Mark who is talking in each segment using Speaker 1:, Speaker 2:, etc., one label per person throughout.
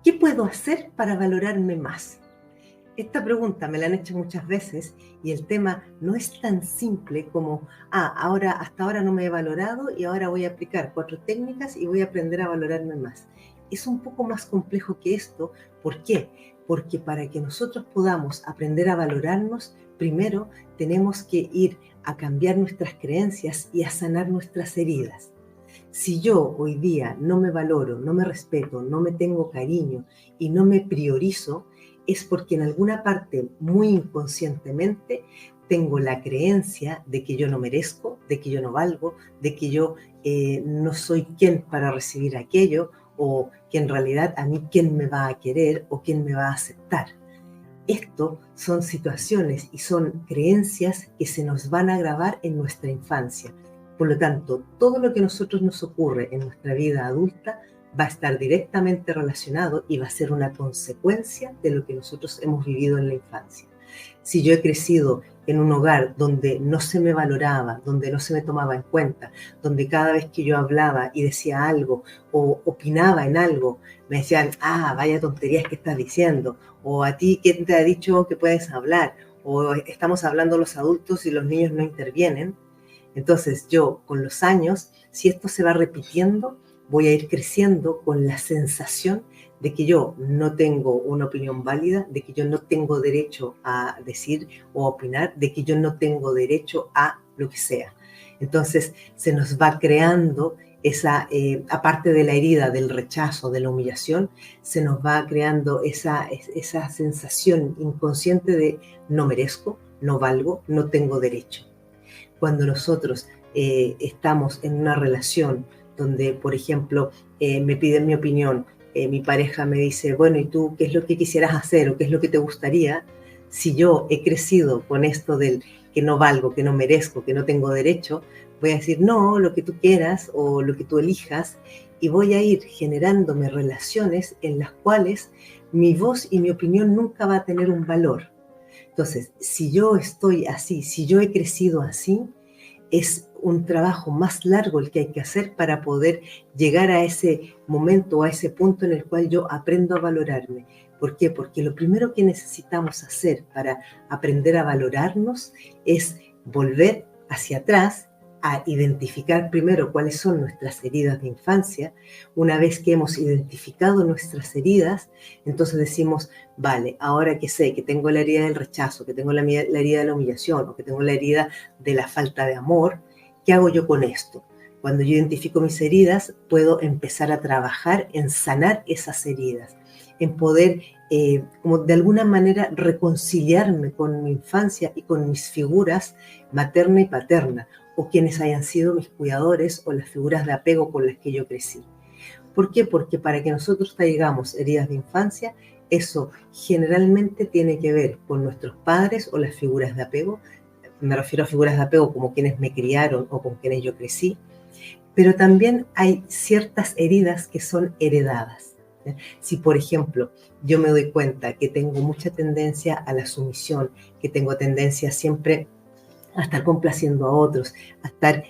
Speaker 1: ¿Qué puedo hacer para valorarme más? Esta pregunta me la han hecho muchas veces y el tema no es tan simple como, hasta ahora no me he valorado y ahora voy a aplicar 4 técnicas y voy a aprender a valorarme más. Es un poco más complejo que esto. ¿Por qué? Porque para que nosotros podamos aprender a valorarnos, primero tenemos que ir a cambiar nuestras creencias y a sanar nuestras heridas. Si yo hoy día no me valoro, no me respeto, no me tengo cariño y no me priorizo, es porque en alguna parte muy inconscientemente tengo la creencia de que yo no merezco, de que yo no valgo, de que yo no soy quien para recibir aquello, o que en realidad a mí quién me va a querer o quién me va a aceptar. Esto son situaciones y son creencias que se nos van a grabar en nuestra infancia. Por lo tanto, todo lo que a nosotros nos ocurre en nuestra vida adulta va a estar directamente relacionado y va a ser una consecuencia de lo que nosotros hemos vivido en la infancia. Si yo he crecido en un hogar donde no se me valoraba, donde no se me tomaba en cuenta, donde cada vez que yo hablaba y decía algo o opinaba en algo, me decían, vaya tonterías que estás diciendo, o a ti, ¿quién te ha dicho que puedes hablar? O estamos hablando los adultos y los niños no intervienen. Entonces yo, con los años, si esto se va repitiendo, voy a ir creciendo con la sensación de que yo no tengo una opinión válida, de que yo no tengo derecho a decir o a opinar, de que yo no tengo derecho a lo que sea. Entonces se nos va creando esa, aparte de la herida, del rechazo, de la humillación, se nos va creando esa sensación inconsciente de no merezco, no valgo, no tengo derecho. Cuando nosotros estamos en una relación donde, por ejemplo, me piden mi opinión, mi pareja me dice, bueno, ¿y tú qué es lo que quisieras hacer o qué es lo que te gustaría? Si yo he crecido con esto del que no valgo, que no merezco, que no tengo derecho, voy a decir, no, lo que tú quieras o lo que tú elijas, y voy a ir generándome relaciones en las cuales mi voz y mi opinión nunca va a tener un valor. Entonces, si yo estoy así, si yo he crecido así, es un trabajo más largo el que hay que hacer para poder llegar a ese momento, a ese punto en el cual yo aprendo a valorarme. ¿Por qué? Porque lo primero que necesitamos hacer para aprender a valorarnos es volver hacia atrás a identificar primero cuáles son nuestras heridas de infancia. Una vez que hemos identificado nuestras heridas, entonces decimos, vale, ahora que sé que tengo la herida del rechazo, que tengo la herida de la humillación o que tengo la herida de la falta de amor, ¿qué hago yo con esto? Cuando yo identifico mis heridas, puedo empezar a trabajar en sanar esas heridas, en poder, como de alguna manera, reconciliarme con mi infancia y con mis figuras materna y paterna, o quienes hayan sido mis cuidadores o las figuras de apego con las que yo crecí. ¿Por qué? Porque para que nosotros traigamos heridas de infancia, eso generalmente tiene que ver con nuestros padres o las figuras de apego. Me refiero a figuras de apego como quienes me criaron o con quienes yo crecí. Pero también hay ciertas heridas que son heredadas. Si, por ejemplo, yo me doy cuenta que tengo mucha tendencia a la sumisión, que tengo tendencia siempre a estar complaciendo a otros, a estar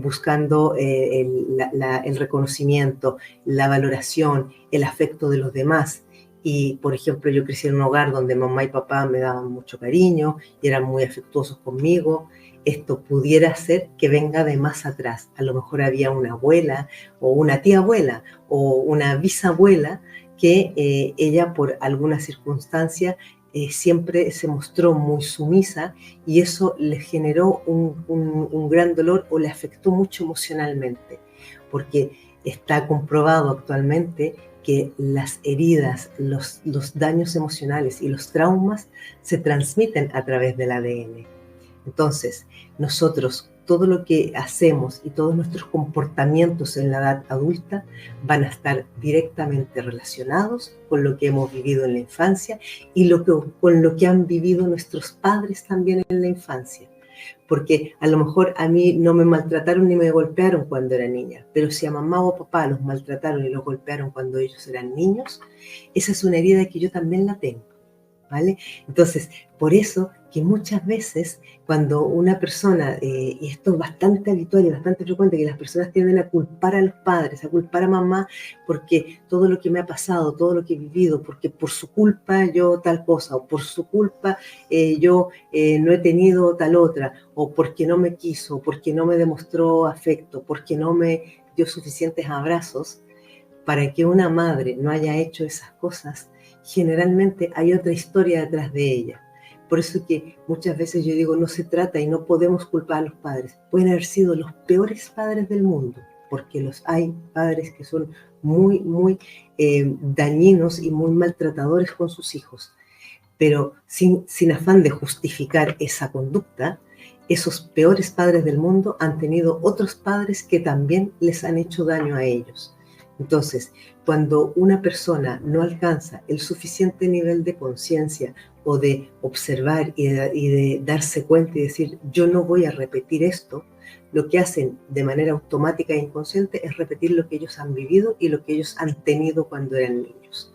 Speaker 1: buscando el reconocimiento, la valoración, el afecto de los demás. Y, por ejemplo, yo crecí en un hogar donde mamá y papá me daban mucho cariño y eran muy afectuosos conmigo. Esto pudiera ser que venga de más atrás. A lo mejor había una abuela o una tía abuela o una bisabuela que ella por alguna circunstancia siempre se mostró muy sumisa y eso le generó un gran dolor o le afectó mucho emocionalmente, porque está comprobado actualmente que las heridas, los daños emocionales y los traumas se transmiten a través del ADN. Entonces, nosotros, todo lo que hacemos y todos nuestros comportamientos en la edad adulta van a estar directamente relacionados con lo que hemos vivido en la infancia y con lo que han vivido nuestros padres también en la infancia. Porque a lo mejor a mí no me maltrataron ni me golpearon cuando era niña, pero si a mamá o a papá los maltrataron y los golpearon cuando ellos eran niños, esa es una herida que yo también la tengo. ¿vale? Entonces, por eso que muchas veces cuando una persona, y esto es bastante habitual y bastante frecuente, que las personas tienden a culpar a los padres, a culpar a mamá, porque todo lo que me ha pasado, todo lo que he vivido, porque por su culpa yo tal cosa, o por su culpa yo no he tenido tal otra, o porque no me quiso, porque no me demostró afecto, porque no me dio suficientes abrazos. Para que una madre no haya hecho esas cosas, generalmente hay otra historia detrás de ella. Por eso que muchas veces yo digo, no se trata y no podemos culpar a los padres. Pueden haber sido los peores padres del mundo, porque los hay padres que son muy, muy dañinos y muy maltratadores con sus hijos. Pero sin afán de justificar esa conducta, esos peores padres del mundo han tenido otros padres que también les han hecho daño a ellos. Entonces, cuando una persona no alcanza el suficiente nivel de conciencia o de observar y de darse cuenta y decir, yo no voy a repetir esto, lo que hacen de manera automática e inconsciente es repetir lo que ellos han vivido y lo que ellos han tenido cuando eran niños.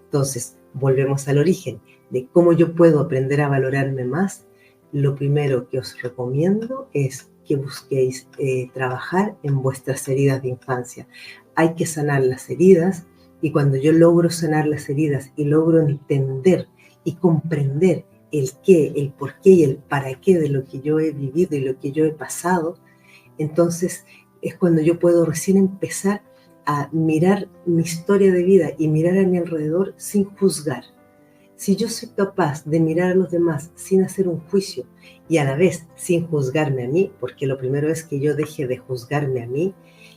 Speaker 1: Entonces, volvemos al origen de cómo yo puedo aprender a valorarme más. Lo primero que os recomiendo es que busquéis trabajar en vuestras heridas de infancia. Hay que sanar las heridas, y cuando yo logro sanar las heridas y logro entender y comprender el qué, el por qué y el para qué de lo que yo he vivido y lo que yo he pasado, entonces es cuando yo puedo recién empezar a mirar mi historia de vida y mirar a mi alrededor sin juzgar. Si yo soy capaz de mirar a los demás sin hacer un juicio y a la vez sin juzgarme a mí, porque lo primero es que yo deje de juzgarme a mí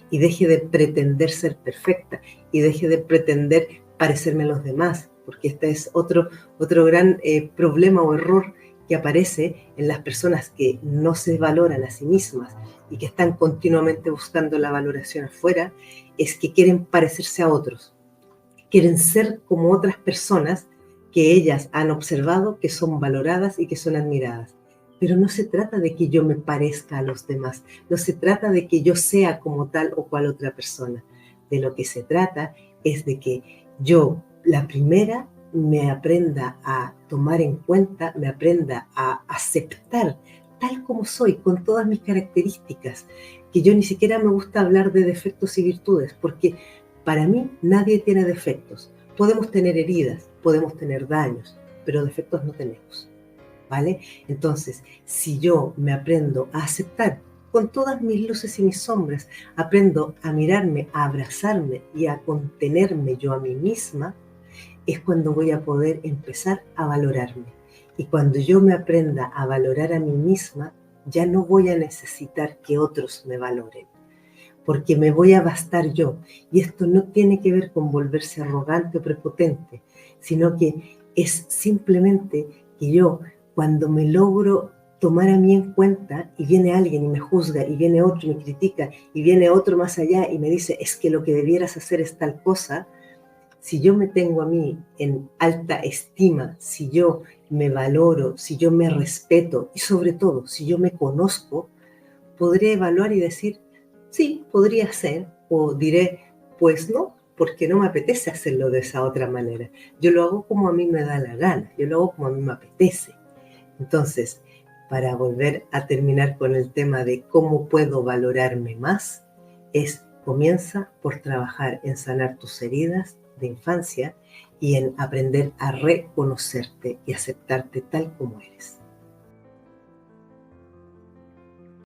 Speaker 1: y deje de pretender ser perfecta y deje de pretender parecerme a los demás, porque este es otro gran problema o error que aparece en las personas que no se valoran a sí mismas y que están continuamente buscando la valoración afuera, es que quieren parecerse a otros, quieren ser como otras personas que ellas han observado que son valoradas y que son admiradas. Pero no se trata de que yo me parezca a los demás, no se trata de que yo sea como tal o cual otra persona. De lo que se trata es de que yo, la primera, me aprenda a tomar en cuenta, me aprenda a aceptar tal como soy, con todas mis características, que yo ni siquiera me gusta hablar de defectos y virtudes, porque para mí nadie tiene defectos. Podemos tener heridas, podemos tener daños, pero defectos no tenemos, ¿vale? Entonces, si yo me aprendo a aceptar con todas mis luces y mis sombras, aprendo a mirarme, a abrazarme y a contenerme yo a mí misma, es cuando voy a poder empezar a valorarme. Y cuando yo me aprenda a valorar a mí misma, ya no voy a necesitar que otros me valoren, porque me voy a bastar yo. Y esto no tiene que ver con volverse arrogante o prepotente, sino que es simplemente que yo, cuando me logro tomar a mí en cuenta y viene alguien y me juzga y viene otro y me critica y viene otro más allá y me dice, es que lo que debieras hacer es tal cosa, si yo me tengo a mí en alta estima, si yo me valoro, si yo me respeto y sobre todo si yo me conozco, podré evaluar y decir, sí, podría ser, o diré, pues no, porque no me apetece hacerlo de esa otra manera. Yo lo hago como a mí me da la gana, yo lo hago como a mí me apetece. Entonces, para volver a terminar con el tema de cómo puedo valorarme más, comienza por trabajar en sanar tus heridas de infancia y en aprender a reconocerte y aceptarte tal como eres.